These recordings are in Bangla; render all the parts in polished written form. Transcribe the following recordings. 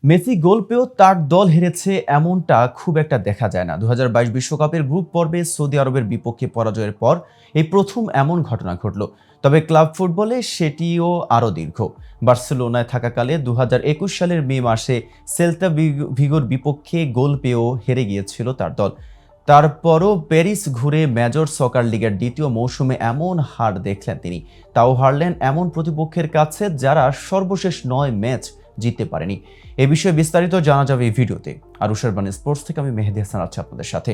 মেসি গোল পেয়েও তার দল হেরেছে এমনটা খুব একটা দেখা যায় না। 2022 বিশ্বকাপের গ্রুপ পর্বে সৌদি আরবের বিপক্ষে পরাজয়ের পর এই প্রথম এমন ঘটনা ঘটল। তবে ক্লাব ফুটবলে সেটিও আরও দীর্ঘ। বার্সেলোনায় থাকাকালে 2021 সালের মে মাসে সেল্তা ভিগোর বিপক্ষে গোল পেয়েও হেরে গিয়েছিল তার দল। তারপরও প্যারিস ঘুরে মেজর সকার লিগের দ্বিতীয় মৌসুমে এমন হার দেখলেন তিনি। তাও হারলেন এমন প্রতিপক্ষের কাছে যারা সর্বশেষ 9 ম্যাচ জিততে পারেনি। এ বিষয়ে বিস্তারিত জানা যাবে এই ভিডিওতে। আর উশারবাণী স্পোর্টস থেকে আমি মেহেদী হাসান আছি আপনাদের সাথে।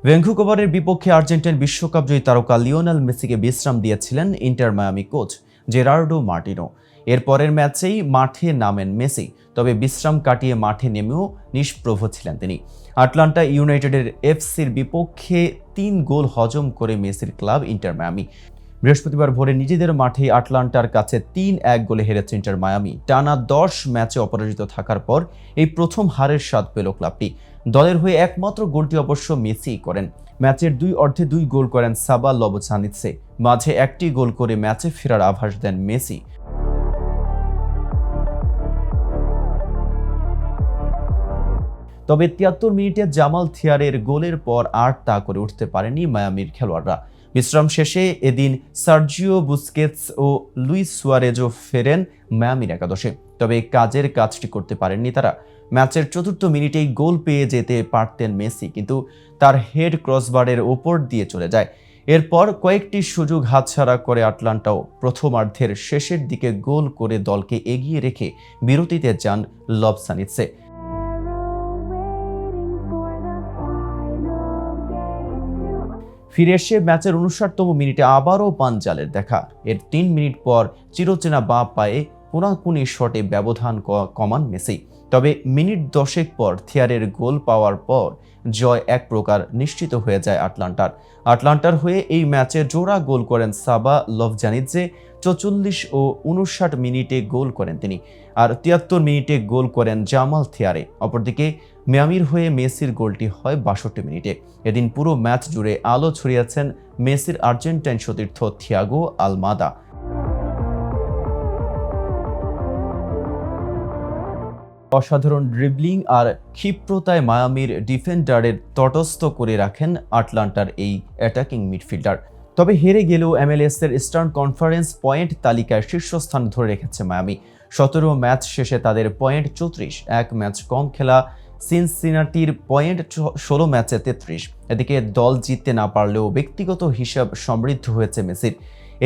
ভ্যাঙ্কুভারের বিপক্ষে আর্জেন্টাইন বিশ্বকাপ জয়ী তারকা লিওনেল মেসিকে বিশ্রাম দিয়েছিলেন inter Miami coach Gerardo Martino. এর পরের ম্যাচেই মাঠে নামেন মেসি, তবে বিশ্রাম কাটিয়ে মাঠে নেমেও নিষ্প্রভ ছিলেন তিনি। আটলান্টা ইউনাইটেডের এফসির বিপক্ষে 3 গোল হজম করে মেসির ক্লাব ইন্টার মায়ামি। বৃহস্পতিবার ভোরে নিজেদের মাঠে আটলান্টার কাছে 3-1 গোলে হেরেছে ইন্টার মায়ামি। টানা 10 ম্যাচে অপরাজিত থাকার পর এই প্রথম হারের স্বাদ পেল ক্লাবটি। দলের হয়ে একমাত্র গোলটি অবশ্য মেসি করেন। ম্যাচের 2 অর্ধে 2 গোল করেন সাবা লবচানিৎসে, মাঝে একটি গোল করে ম্যাচে ফেরার আভাস দেন মেসি। তবে 73 মিনিটে জামাল থিয়ারের গোলের পর আর তা করে উঠতে পারেনি মায়ামির খেলোয়াড়রা। বিশ্রাম শেষে এদিন সার্জিও বুস্কেটস ও লুইস সুয়ারেজও ফেরেন মায়ামির একাদশে, তবে কাজের কাজটি করতে পারেননি তারা। ম্যাচের 4র্থ মিনিটেই গোল পেয়ে যেতে পারতেন মেসি, কিন্তু তার হেড ক্রসবারের ওপর দিয়ে চলে যায়। এরপর কয়েকটি সুযোগ হাতছাড়া করে আটলান্টাও প্রথমার্ধের শেষের দিকে গোল করে দলকে এগিয়ে রেখে বিরতিতে যান লবসানিৎসে। ফিরে এসে ম্যাচের 59তম মিনিটে আবারও পান জালের দেখা। এর 3 মিনিট পর চিরচেনা বাঁ পায়ে কোনাকুনি শটে ব্যবধান কমান মেসি। তবে মিনিট 10 পর থিয়ারের গোল পাওয়ার পর জয় এক প্রকার নিশ্চিত হয়ে যায় আটলান্টার হয়ে এই ম্যাচে জোড়া গোল করেন সাবা লভজানিৎজে। 44 ও 59 মিনিটে গোল করেন তিনি, আর 73 মিনিটে গোল করেন জামাল থিয়ারে। অপরদিকে মিয়ামির হয়ে মেসির গোলটি হয় 62 মিনিটে। এদিন পুরো ম্যাচ জুড়ে আলো ছড়িয়েছেন মেসির আর্জেন্টাইন সতীর্থ থিয়াগো আলমাদা। অসাধারণ ড্রিবলিং আর ক্ষিপ্রতায় মায়ামির ডিফেন্ডারের তটস্থ করে রাখেন আটলান্টার এই অ্যাটাকিং মিডফিল্ডার। তবে হেরে গেলেও MLS-এর ইস্টার্ন কনফারেন্স পয়েন্ট তালিকায় শীর্ষস্থান ধরে রেখেছে মায়ামি। 17 ম্যাচ শেষে তাদের পয়েন্ট 34, এক ম্যাচ কম খেলা সিনসিনাটির পয়েন্ট 16 ম্যাচে 33। এদিকে দল জিততে না পারলেও ব্যক্তিগত হিসাব সমৃদ্ধ হয়েছে মেসির।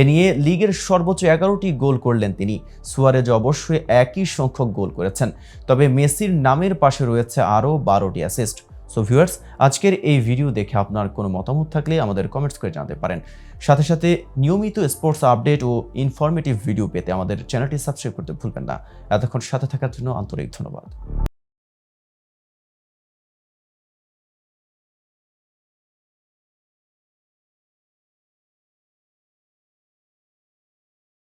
এ নিয়ে লিগের সর্বোচ্চ 11টি গোল করলেন তিনি। সুয়ারেজ অবশ্যই একই সংখ্যক গোল করেছেন, তবে মেসির নামের পাশে রয়েছে আরও 12টি অ্যাসিস্ট। সো ভিউয়ার্স, আজকের এই ভিডিও দেখে আপনার কোনো মতামত থাকলে আমাদের কমেন্টস করে জানাতে পারেন। সাথে সাথে নিয়মিত স্পোর্টস আপডেট ও ইনফরমেটিভ ভিডিও পেতে আমাদের চ্যানেলটি সাবস্ক্রাইব করতে ভুলবেন না। এতক্ষণ সাথে থাকার জন্য আন্তরিক ধন্যবাদ।